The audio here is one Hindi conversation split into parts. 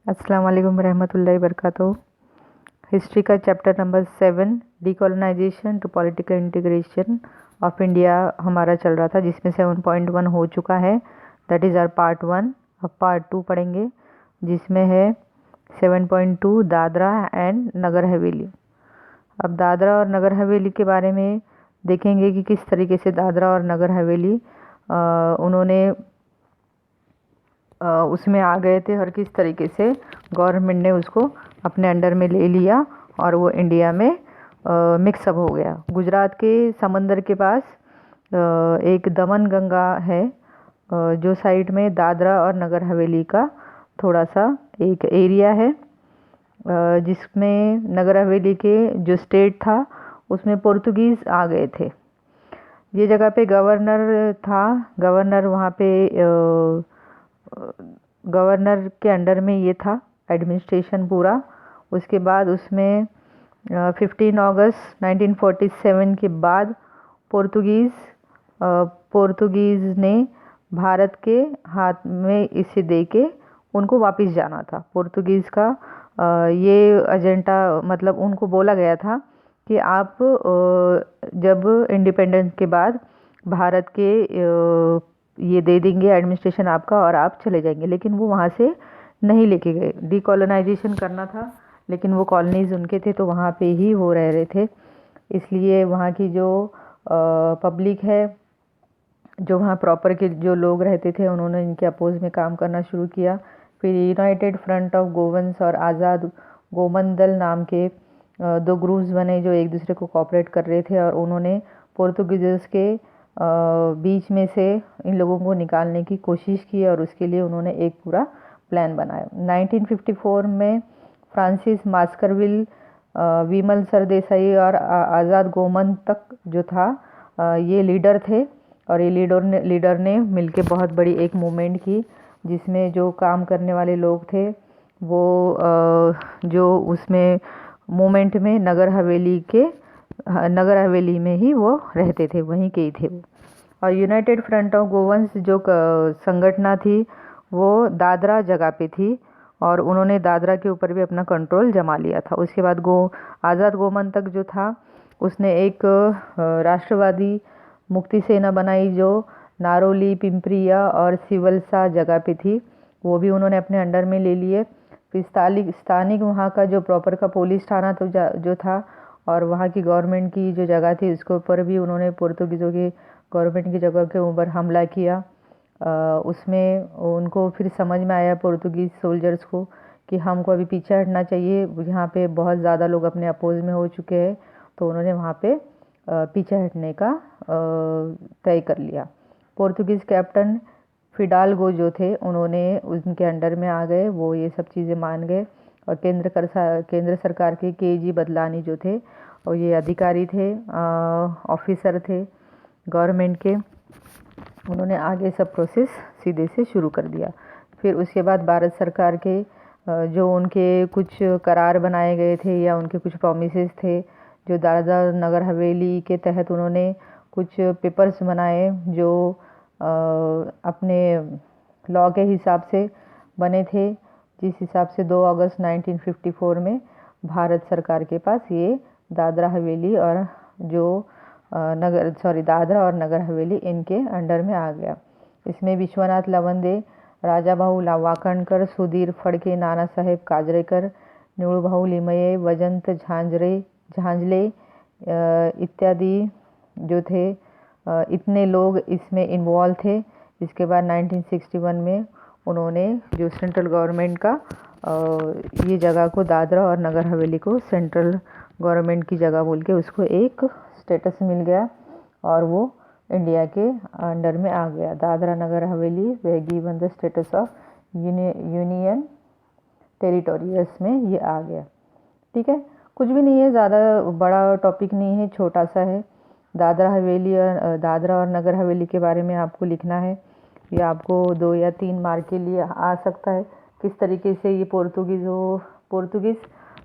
अस्सलाम वालेकुम रहमतुल्लाहि वबरकातुहू। हिस्ट्री का chapter number 7 decolonisation to political integration of India हमारा चल रहा था, जिसमें 7.1 हो चुका है। That is our part 1। अब पार्ट 2 पढ़ेंगे, जिसमें है 7.2 दादरा एंड नगर हवेली। अब दादरा और नगर हवेली के बारे में देखेंगे कि किस तरीके से दादरा और नगर हवेली उन्होंने उसमें आ गए थे और किस तरीके से गवर्नमेंट ने उसको अपने अंडर में ले लिया और वो इंडिया में मिक्सअप हो गया। गुजरात के समंदर के पास एक दमन गंगा है, जो साइड में दादरा और नगर हवेली का थोड़ा सा एक एरिया है, जिसमें नगर हवेली के जो स्टेट था उसमें पोर्तुगीज़ आ गए थे। ये जगह पे गवर्नर था। गवर्नर वहाँ पे गवर्नर के अंडर में ये था एडमिनिस्ट्रेशन पूरा। उसके बाद उसमें 15 अगस्त 1947 के बाद पोर्तुगीज़ ने भारत के हाथ में इसे दे के उनको वापस जाना था। पोर्तुगीज़ का ये एजेंडा, मतलब उनको बोला गया था कि आप जब इंडिपेंडेंस के बाद भारत के ये दे देंगे एडमिनिस्ट्रेशन आपका और आप चले जाएंगे, लेकिन वो वहाँ से नहीं लेके गए। डीकोलोनाइजेशन करना था, लेकिन वो कॉलोनीज़ उनके थे तो वहाँ पे ही वो रह रहे थे। इसलिए वहाँ की जो पब्लिक है, जो वहाँ प्रॉपर के जो लोग रहते थे, उन्होंने इनके अपोज में काम करना शुरू किया। फिर यूनाइटेड फ्रंट ऑफ गोवंस और आज़ाद गोमन दल नाम के दो ग्रुप्स बने जो एक दूसरे को कोऑपरेट कर रहे थे, और उन्होंने पोर्तुगीज़ के बीच में से इन लोगों को निकालने की कोशिश की और उसके लिए उन्होंने एक पूरा प्लान बनाया। 1954 में फ्रांसिस मास्करविल, विमल सरदेसाई और आज़ाद गोमन तक जो था, ये लीडर थे, और ये लीडर ने मिलके बहुत बड़ी एक मूवमेंट की, जिसमें जो काम करने वाले लोग थे वो जो उसमें मूवमेंट में नगर हवेली में ही वो रहते थे, वहीं के ही थे वो। और यूनाइटेड फ्रंट ऑफ गोवंस जो संगठना थी वो दादरा जगह पे थी, और उन्होंने दादरा के ऊपर भी अपना कंट्रोल जमा लिया था। उसके बाद आज़ाद गोमन तक जो था, उसने एक राष्ट्रवादी मुक्ति सेना बनाई जो नारोली, पिंपरिया और सिवलसा जगह पे थी। वो भी उन्होंने अपने अंडर में ले लिए। फिर स्थानिक वहाँ का जो प्रॉपर का पुलिस थाना तो जो था, और वहाँ की गवर्नमेंट की जो जगह थी, उसके ऊपर भी उन्होंने पोर्तुगीज़ों की गवर्नमेंट की जगह के ऊपर हमला किया। उसमें उनको फिर समझ में आया पोर्तुगीज़ सोल्जर्स को कि हमको अभी पीछे हटना चाहिए, यहाँ पे बहुत ज़्यादा लोग अपने अपोज में हो चुके हैं, तो उन्होंने वहाँ पे पीछे हटने का तय कर लिया। पोर्तुगीज़ कैप्टन फिडाल्गो जो थे, उन्होंने उनके अंडर में आ गए, वो ये सब चीज़ें मान गए। और केंद्र सरकार के केजी बदलानी जो थे, और ये अधिकारी थे, ऑफिसर थे गवर्नमेंट के, उन्होंने आगे सब प्रोसेस सीधे से शुरू कर दिया। फिर उसके बाद भारत सरकार के जो उनके कुछ करार बनाए गए थे या उनके कुछ प्रोमिसेस थे, जो दादरा नगर हवेली के तहत उन्होंने कुछ पेपर्स बनाए जो अपने लॉ के हिसाब से बने थे, जिस हिसाब से 2 अगस्त 1954 में भारत सरकार के पास ये दादरा हवेली और जो दादरा और नगर हवेली इनके अंडर में आ गया। इसमें विश्वनाथ लवंदे, राजा भाऊ वाकणकर, सुधीर फड़के, नाना साहेब काजरेकर, निळूभाऊ लिमये, वजंत झांझले इत्यादि जो थे, इतने लोग इसमें इन्वॉल्व थे। इसके बाद 1961 में उन्होंने जो सेंट्रल गवर्नमेंट का ये जगह को, दादरा और नगर हवेली को सेंट्रल गवर्नमेंट की जगह बोल के उसको एक स्टेटस मिल गया, और वो इंडिया के अंडर में आ गया। दादरा नगर हवेली वे given the status of union territorials में ये आ गया। ठीक है, कुछ भी नहीं है, ज़्यादा बड़ा टॉपिक नहीं है, छोटा सा है। दादरा और नगर हवेली के बारे में आपको लिखना है। ये आपको 2 या 3 मार्क के लिए आ सकता है। किस तरीके से ये पोर्तुगीज़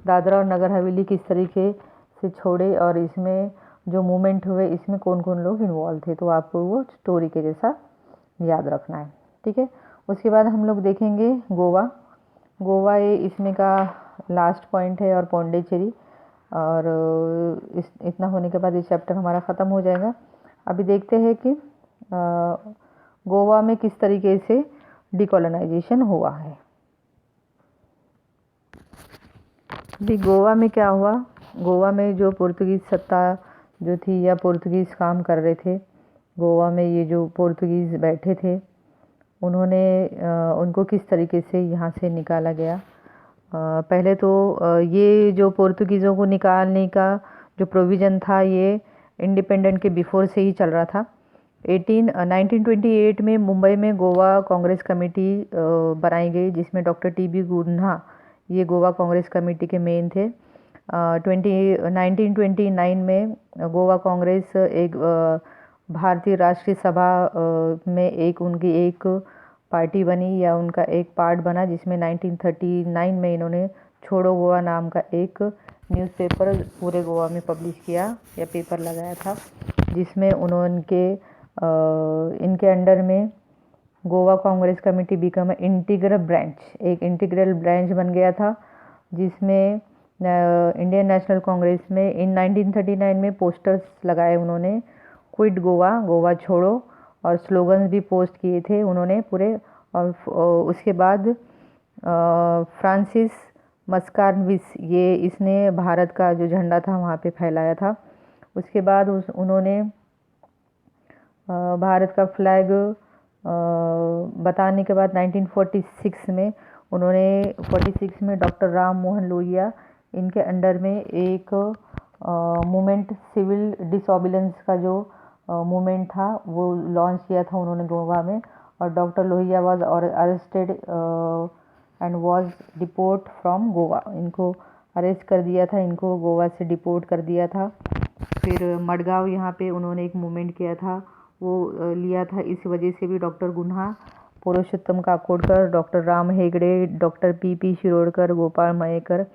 दादरा और नगर हवेली किस तरीके से छोड़े, और इसमें जो मूवमेंट हुए इसमें कौन कौन लोग इन्वॉल्व थे, तो आपको वो स्टोरी के जैसा याद रखना है। ठीक है, उसके बाद हम लोग देखेंगे गोवा। गोवा ये इसमें का लास्ट पॉइंट है और पौंडीचेरी, और इतना होने के बाद ये चैप्टर हमारा ख़त्म हो जाएगा। अभी देखते हैं कि गोवा में किस तरीके से डिकोलोनाइजेशन हुआ है। अभी गोवा में क्या हुआ, गोवा में जो पुर्तगीज़ सत्ता जो थी या पुर्तगीज़ काम कर रहे थे, गोवा में ये जो पुर्तगीज़ बैठे थे उन्होंने उनको किस तरीके से यहाँ से निकाला गया। पहले तो ये जो पुर्तगीज़ों को निकालने का जो प्रोविज़न था ये इंडिपेंडेंट के बिफोर से ही चल रहा था। 1928 में मुंबई में गोवा कांग्रेस कमेटी बनाई गई, जिसमें डॉक्टर टी.बी. गुन्हा ये गोवा कांग्रेस कमेटी के मेन थे। 1929 में गोवा कांग्रेस एक भारतीय राष्ट्रीय सभा में एक उनकी एक पार्टी बनी या उनका एक पार्ट बना, जिसमें 1939 में इन्होंने छोड़ो गोवा नाम का एक न्यूज़पेपर पूरे गोवा में पब्लिश किया या पेपर लगाया था, जिसमें उन्होंने इनके अंडर में Goa Congress committee become integral branch, एक इंटीग्रल ब्रांच बन गया था, जिसमें इंडियन नेशनल कांग्रेस में इन 1939 में पोस्टर्स लगाए उन्होंने, क्विट गोवा, गोवा छोड़ो, और स्लोगन्स भी पोस्ट किए थे उन्होंने पूरे। और उसके बाद फ्रांसिस मस्कार्विस ये इसने भारत का जो झंडा था वहाँ पे फहराया था। उसके बाद उन्होंने भारत का फ्लैग बताने के बाद 1946 में उन्होंने 46 में डॉक्टर राम मोहन लोहिया इनके अंडर में एक मूवमेंट, सिविल डिसोबीडियंस का जो मूवमेंट था वो लॉन्च किया था उन्होंने गोवा में, और doctor Lohia was arrested and was deport from Goa. इनको अरेस्ट कर दिया था, इनको गोवा से डिपोर्ट कर दिया था। फिर मडगांव यहाँ पे उन्होंने एक मूवमेंट किया था, वो लिया था। इस वजह से भी doctor Cunha, Purushottam Kakodkar, doctor Ram Hegde, doctor P Shirodkar, Gopal Mayekar,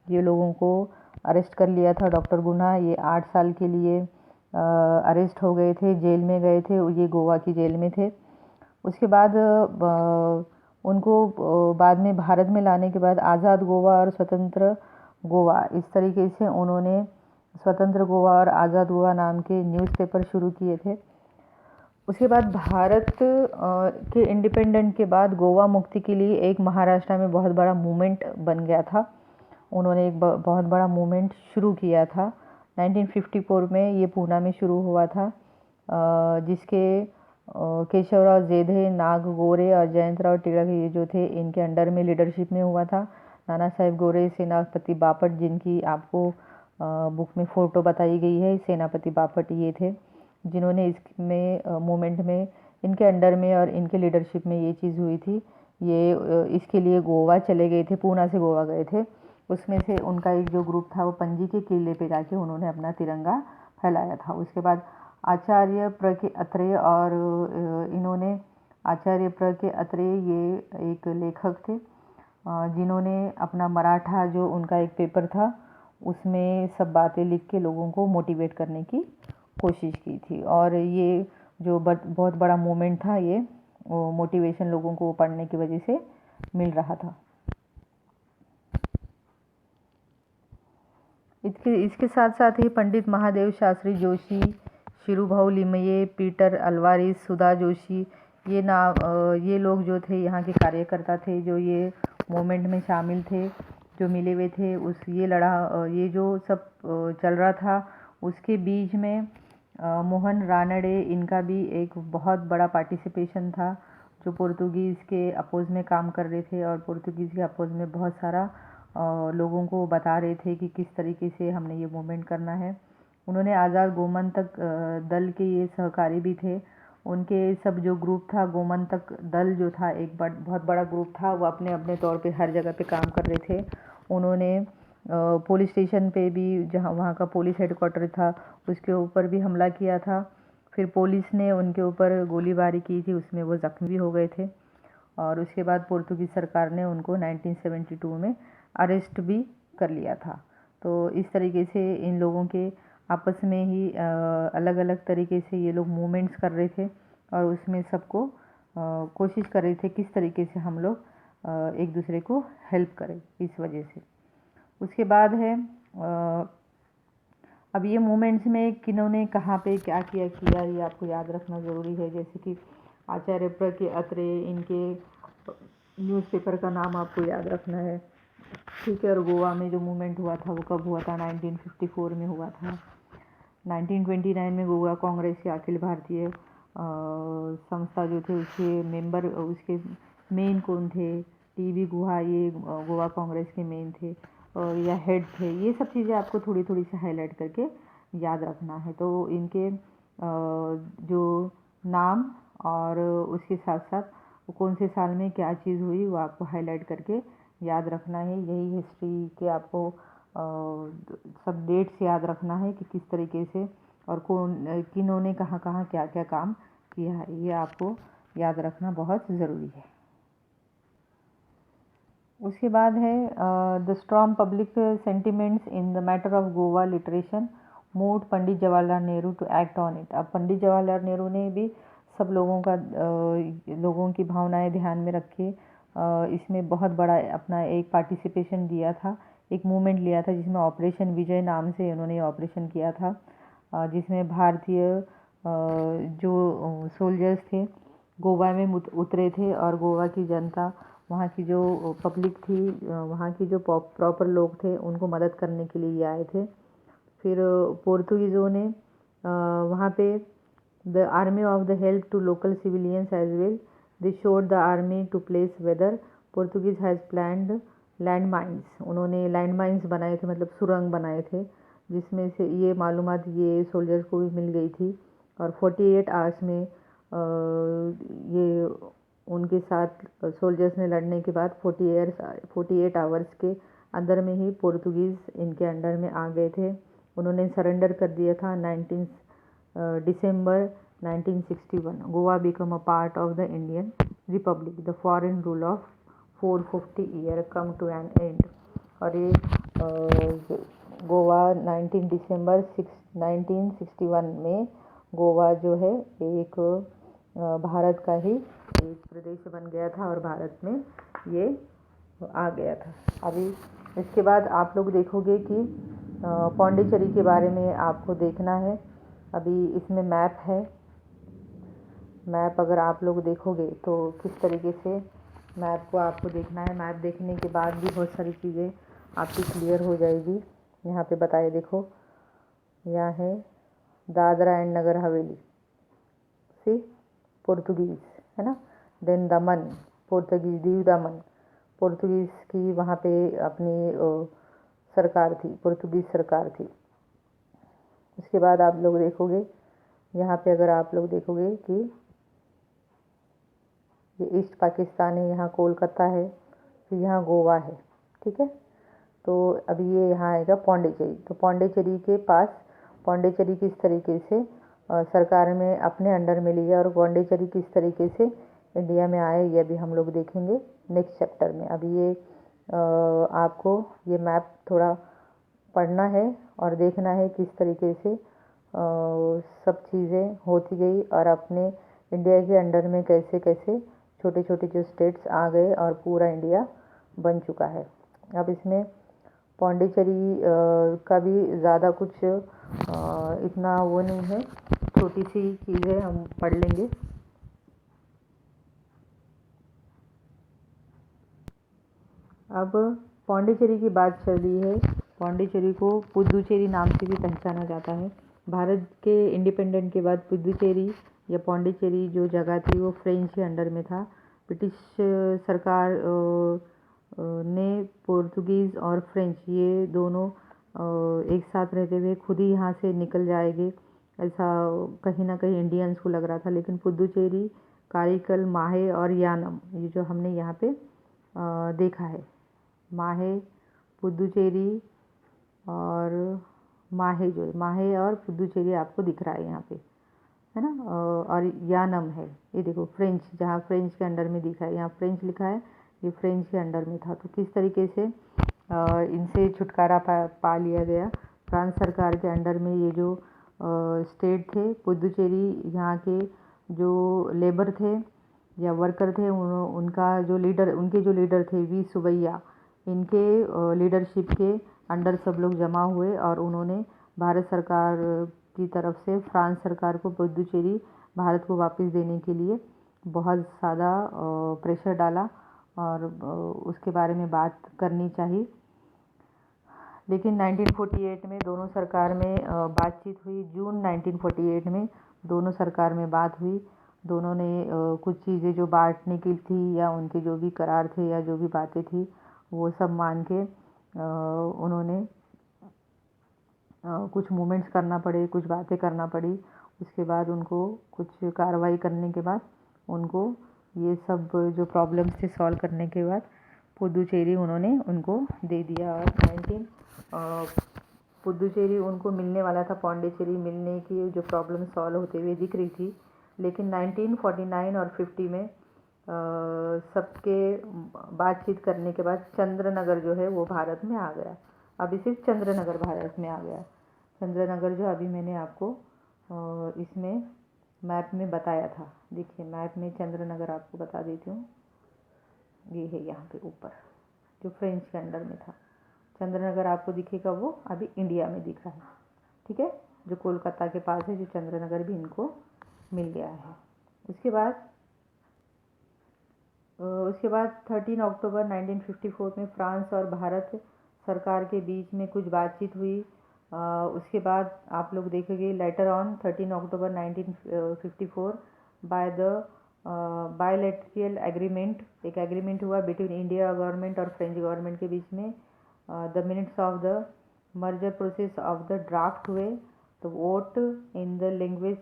ये लोगों को अरेस्ट कर लिया था। डॉक्टर गुन्हा ये 8 साल के लिए अरेस्ट हो गए थे, जेल में गए थे, ये गोवा की जेल में थे। उसके बाद उनको बाद में भारत में लाने के बाद आज़ाद गोवा और स्वतंत्र गोवा, इस तरीके से उन्होंने स्वतंत्र गोवा और आज़ाद गोवा नाम के न्यूज़पेपर शुरू किए थे। उसके बाद भारत के इंडिपेंडेंट के बाद गोवा मुक्ति के लिए एक महाराष्ट्र में बहुत बड़ा मूवमेंट बन गया था। उन्होंने एक बहुत बड़ा मूवमेंट शुरू किया था 1954 में, ये पूना में शुरू हुआ था, जिसके केशवराव जेधे, नाग गोरे और जयंतराव टिळक ये जो थे इनके अंडर में लीडरशिप में हुआ था। नाना साहेब गोरे, सेनापति बापट, जिनकी आपको बुक में फ़ोटो बताई गई है, सेनापति बापट ये थे जिन्होंने इसमें मूवमेंट में इनके अंडर में और इनके लीडरशिप में ये चीज़ हुई थी। ये इसके लिए गोवा चले गए थे, पूना से गोवा गए थे। उसमें से उनका एक जो ग्रुप था वो पणजी के किले पे जाके उन्होंने अपना तिरंगा फैलाया था। उसके बाद आचार्य प्र के अत्रेय, और इन्होंने आचार्य प्र के अत्रेय ये एक लेखक थे जिन्होंने अपना मराठा जो उनका एक पेपर था उसमें सब बातें लिख के लोगों को मोटिवेट करने की कोशिश की थी। और ये जो बहुत बड़ा मूवमेंट था, ये मोटिवेशन लोगों को पढ़ने की वजह से मिल रहा था। इसके साथ साथ ही पंडित महादेव शास्त्री जोशी, शिरूभाऊ लिमये, पीटर अल्वारिस, सुधा जोशी, ये लोग जो थे यहाँ के कार्यकर्ता थे जो ये मूवमेंट में शामिल थे, जो मिले हुए थे। ये जो सब चल रहा था उसके बीच में मोहन रानडे, इनका भी एक बहुत बड़ा पार्टिसिपेशन था, जो पुर्तगीज़ के अपोज़ में काम कर रहे थे और पुर्तगीज़ के अपोज़ में बहुत सारा लोगों को बता रहे थे कि किस तरीके से हमने ये मूवमेंट करना है। उन्होंने आज़ाद गोमंतक दल के ये सहकारी भी थे। उनके सब जो ग्रुप था, गोमंतक दल जो था एक बहुत बड़ा ग्रुप था, वो अपने अपने तौर पे हर जगह पे काम कर रहे थे। उन्होंने पुलिस स्टेशन पे भी, जहाँ वहाँ का पुलिस हेडक्वार्टर था, उसके ऊपर भी हमला किया था। फिर पुलिस ने उनके ऊपर गोलीबारी की थी, उसमें वो ज़ख्मी भी हो गए थे। और उसके बाद पुर्तगीज़ सरकार ने उनको 1972 में अरेस्ट भी कर लिया था। तो इस तरीके से इन लोगों के आपस में ही अलग अलग तरीके से ये लोग मूवमेंट्स कर रहे थे और उसमें सबको कोशिश कर रहे थे किस तरीके से हम लोग एक दूसरे को हेल्प करें इस वजह से। उसके बाद है अब ये मूवमेंट्स में किन्होंने कहाँ पे क्या किया ये आपको याद रखना ज़रूरी है। जैसे कि आचार्य प्रज्ञ अत्रे, इनके न्यूज़पेपर का नाम आपको याद रखना है, ठीक है। और गोवा में जो मूवमेंट हुआ था वो कब हुआ था? 1954 में हुआ था। 1929 में गोवा कांग्रेस के अखिल भारतीय संस्था जो थे उसके मेंबर, उसके मेन कौन थे? टीबी गुहा, ये गोवा कांग्रेस के मेन थे और या हेड थे। ये सब चीज़ें आपको थोड़ी थोड़ी सी हाईलाइट करके याद रखना है। तो इनके जो नाम और उसके साथ साथ कौन से साल में क्या चीज़ हुई वो आपको हाईलाइट करके याद रखना है। यही हिस्ट्री के आपको सब डेट्स याद रखना है कि किस तरीके से और किन्होंने कहाँ कहाँ क्या क्या काम किया है, ये आपको याद रखना बहुत ज़रूरी है। उसके बाद है the strong public sentiments in the matter of Goa liberation moved Pandit Jawaharlal Nehru to act on it. अब पंडित जवाहरलाल नेहरू ने भी सब लोगों की भावनाएं ध्यान में रखे इसमें बहुत बड़ा अपना एक पार्टिसिपेशन दिया था, एक मूवमेंट लिया था जिसमें ऑपरेशन विजय नाम से इन्होंने ऑपरेशन किया था, जिसमें भारतीय जो सोल्जर्स थे गोवा में उतरे थे और गोवा की जनता, वहाँ की जो पब्लिक थी, वहाँ की जो प्रॉपर लोग थे उनको मदद करने के लिए आए थे। फिर पोर्तुगीज़ों ने वहाँ पे the army of the help to local civilians as well, they showed the army to place whether Portuguese has planned land mines. उन्होंने लैंड माइंस बनाए थे, मतलब सुरंग बनाए थे, जिसमें से ये मालूमात ये सोल्जर्स को भी मिल गई थी। और 48 आवर्स में ये उनके साथ सोल्जर्स ने लड़ने के बाद 48 आवर्स के अंदर में ही पोर्तुगीज़ इनके अंडर में आ गए थे। उन्होंने सरेंडर कर दिया था 19 दिसंबर 1961। Goa become a part of the Indian republic, the foreign rule of 450 year come to an end. और ये गोवा 19 दिसंबर 1961 में गोवा जो है एक भारत का ही एक प्रदेश बन गया था और भारत में ये आ गया था। अभी इसके बाद आप लोग देखोगे कि पौंडीचेरी के बारे में आपको देखना है। अभी इसमें मैप है, मैप अगर आप लोग देखोगे तो किस तरीके से मैप को आपको देखना है। मैप देखने के बाद भी बहुत सारी चीज़ें आपकी क्लियर हो जाएगी। यहाँ पे बताए देखो, यहाँ है Dadra and Nagar Haveli, C Portuguese है ना। देन दमन, पोर्तुगीज़, दीव दमन, पोर्तुगीज़ की वहाँ पे अपनी सरकार थी, पोर्तुगीज़ सरकार थी। उसके बाद आप लोग देखोगे यहाँ पे, अगर आप लोग देखोगे कि ये ईस्ट पाकिस्तान है, यहाँ कोलकाता है, फिर यहाँ गोवा है, ठीक है। तो अभी ये यहाँ आएगा पौंडीचेरी। तो पौंडीचेरी के पास पौंडीचेरी किस तरीके से सरकार में अपने अंडर में लिया और पौंडीचेरी किस तरीके से इंडिया में आए, ये भी हम लोग देखेंगे नेक्स्ट चैप्टर में। अभी ये आपको ये मैप थोड़ा पढ़ना है और देखना है किस तरीके से सब चीज़ें होती गई और अपने इंडिया के अंडर में कैसे कैसे छोटे छोटे जो स्टेट्स आ गए और पूरा इंडिया बन चुका है। अब इसमें पौंडीचेरी का भी ज़्यादा कुछ इतना वो नहीं है, छोटी सी चीज़ें हम पढ़ लेंगे। अब पौंडीचेरी की बात चल रही है। पौंडीचेरी को पुदुचेरी नाम से भी पहचाना जाता है। भारत के इंडिपेंडेंट के बाद पुदुचेरी या पौंडीचेरी जो जगह थी वो फ्रेंच के अंडर में था। ब्रिटिश सरकार ने पोर्तुगीज़ और फ्रेंच ये दोनों एक साथ रहते हुए खुद ही यहाँ से निकल जाएंगे, ऐसा कहीं ना कहीं इंडियंस को लग रहा था। लेकिन पुदुचेरी, कारिकल, माहे और यानम, ये जो हमने यहाँ पे देखा है, माहे, पुदुचेरी और माहे, जो माहे और पुदुचेरी आपको दिख रहा है यहाँ पे, है ना। और यानम है, ये देखो फ्रेंच, जहाँ फ्रेंच के अंडर में दिखा है, यहाँ फ्रेंच लिखा है, ये फ्रेंच के अंडर में था। तो किस तरीके से इनसे छुटकारा पा लिया गया। फ्रांस सरकार के अंडर में ये जो स्टेट थे पुदुचेरी, यहाँ के जो लेबर थे या वर्कर थे, उनके जो लीडर थे वी सुवैया, इनके लीडरशिप के अंडर सब लोग जमा हुए और उन्होंने भारत सरकार की तरफ से फ्रांस सरकार को पुदुचेरी भारत को वापस देने के लिए बहुत ज़्यादा प्रेशर डाला और उसके बारे में बात करनी चाहिए। लेकिन 1948 में दोनों सरकार में बातचीत हुई। जून 1948 में दोनों सरकार में बात हुई। दोनों ने कुछ चीज़ें जो बांटने की थी या उनके जो भी करार थे या जो भी बातें थी वो सब मान के उन्होंने कुछ मूवमेंट्स करना पड़े, कुछ बातें करना पड़ी। उसके बाद उनको कुछ कार्रवाई करने के बाद उनको ये सब जो प्रॉब्लम्स थे सॉल्व करने के बाद पुदुचेरी उन्होंने उनको दे दिया। और पुदुचेरी उनको मिलने वाला था, पौंडीचेरी मिलने की जो प्रॉब्लम सॉल्व होते हुए दिख रही थी। लेकिन 1949 और 50 में सबके बातचीत करने के बाद चंद्रनगर जो है वो भारत में आ गया। अभी सिर्फ चंद्रनगर भारत में आ गया। चंद्रनगर जो अभी मैंने आपको इसमें मैप में बताया था, देखिए मैप में चंद्रनगर आपको बता देती हूँ। ये है यहाँ पे ऊपर जो फ्रेंच के अंडर में था। चंद्रनगर आपको दिखेगा वो अभी इंडिया में दिख रहा है, ठीक है, जो कोलकाता के पास है, जो चंद्रनगर भी इनको मिल गया है। उसके बाद 13 अक्टूबर 1954 में फ्रांस और भारत सरकार के बीच में कुछ बातचीत हुई। उसके बाद आप लोग देखेंगे later on 13 October 1954 by the bilateral agreement, एक एग्रीमेंट हुआ बिटवीन इंडिया गवर्नमेंट और फ्रेंच गवर्नमेंट के बीच में। The minutes of the merger process of the draft हुए। तो vote in the language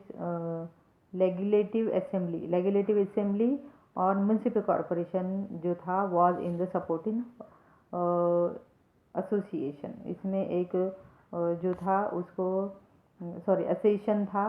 legislative assembly और म्यूनसिपल कॉरपोरेशन जो था was in the supporting association. इसमें एक जो था उसको एसोसिएशन था।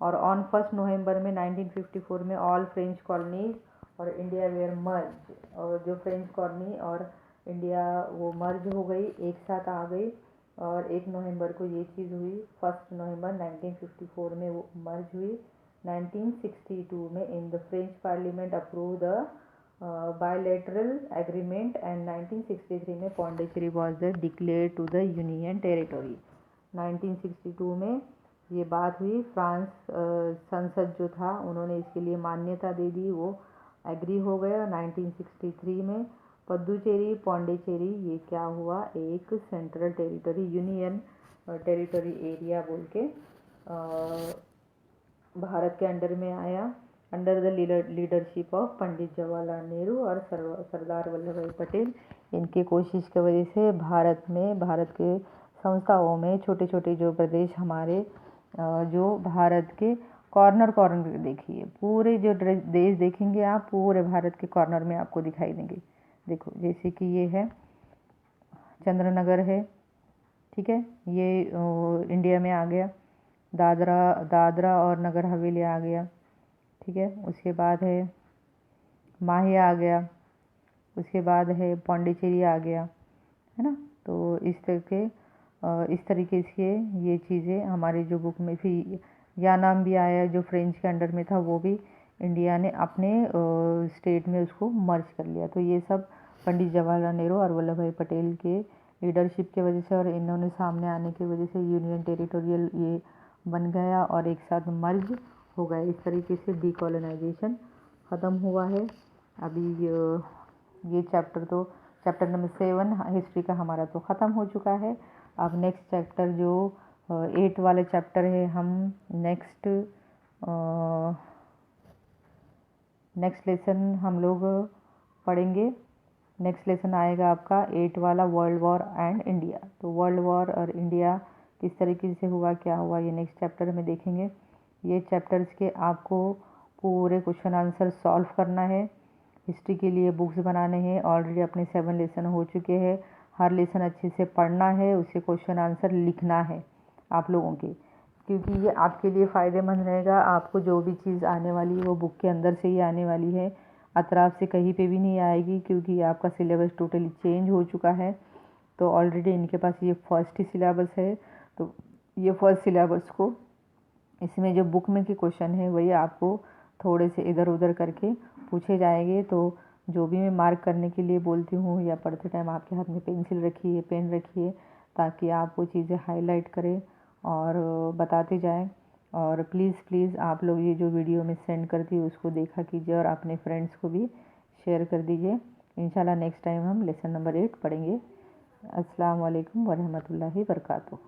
और ऑन 1 नवंबर में 1954 में ऑल फ्रेंच कॉलोनीज और इंडिया वेयर मर्ज, और जो फ्रेंच कॉलोनी और इंडिया वो मर्ज हो गई, एक साथ आ गई। और 1 नवंबर को ये चीज़ हुई। 1 नवंबर 1954 में वो मर्ज हुई। 1962 में in the French parliament approve the bilateral agreement and 1963 में Pondicherry was declare to the union territory. 1962 में ये बात हुई। फ्रांस संसद जो था उन्होंने इसके लिए मान्यता दे दी, वो एग्री हो गए। और 1963 में पुदुचेरी पौंडीचेरी ये क्या हुआ, एक central territory union territory area बोल के भारत के अंडर में आया, अंडर द लीडरशिप ऑफ पंडित जवाहरलाल नेहरू और सरदार वल्लभ भाई पटेल। इनके कोशिश की वजह से भारत के संस्थाओं में छोटे छोटे जो प्रदेश हमारे जो भारत के कॉर्नर देखिए, पूरे जो देश देखेंगे आप, पूरे भारत के कॉर्नर में आपको दिखाई देंगे। देखो जैसे कि ये है चंद्रनगर है, ठीक है, ये इंडिया में आ गया। दादरा और नगर हवेली आ गया, ठीक है। उसके बाद है माहे आ गया। उसके बाद है पौंडीचेरी आ गया, है ना। तो इस तरीके से ये चीज़ें हमारी जो बुक में भी या नाम भी आया, जो फ्रेंच के अंडर में था, वो भी इंडिया ने अपने स्टेट में उसको मर्ज कर लिया। तो ये सब पंडित जवाहरलाल नेहरू और वल्लभ भाई पटेल के लीडरशिप की वजह से और इन्होंने सामने आने की वजह से यूनियन टेरिटोरियल ये बन गया और एक साथ मर्ज हो गया। इस तरीके से डीकोलोनाइजेशन ख़त्म हुआ है। अभी ये चैप्टर नंबर 7 हिस्ट्री का हमारा तो ख़त्म हो चुका है। अब नेक्स्ट चैप्टर जो 8 वाले चैप्टर है, हम नेक्स्ट लेसन हम लोग पढ़ेंगे। नेक्स्ट लेसन आएगा आपका 8 वाला, वर्ल्ड वॉर एंड इंडिया। तो वर्ल्ड वॉर और इंडिया किस तरीके से हुआ, क्या हुआ, ये नेक्स्ट चैप्टर में देखेंगे। ये चैप्टर्स के आपको पूरे क्वेश्चन आंसर सॉल्व करना है। हिस्ट्री के लिए बुक्स बनाने हैं, ऑलरेडी अपने 7 लेसन हो चुके हैं। हर लेसन अच्छे से पढ़ना है, उसे क्वेश्चन आंसर लिखना है आप लोगों के, क्योंकि ये आपके लिए फ़ायदेमंद रहेगा। आपको जो भी चीज़ आने वाली है वो बुक के अंदर से ही आने वाली है, अतराफ से कहीं पे भी नहीं आएगी, क्योंकि आपका सिलेबस टोटली चेंज हो चुका है। तो ऑलरेडी इनके पास ये फर्स्ट ही सिलेबस है। तो ये फर्स्ट सिलेबस को इसमें जो बुक में के क्वेश्चन है वही आपको थोड़े से इधर उधर करके पूछे जाएंगे तो जो भी मैं मार्क करने के लिए बोलती हूँ या पढ़ते टाइम आपके हाथ में पेंसिल रखिए, पेन रखिए, ताकि आप वो चीज़ें हाईलाइट करें और बताते जाएं। और प्लीज़ प्लीज़ आप लोग ये जो वीडियो मैं सेंड करती हूँ उसको देखा कीजिए और अपने फ्रेंड्स को भी शेयर कर दीजिए। इंशाल्लाह नेक्स्ट टाइम हम लेसन नंबर 8 पढ़ेंगे। अस्सलाम वालेकुम वरहमतुल्लाहि वबरकातुहू।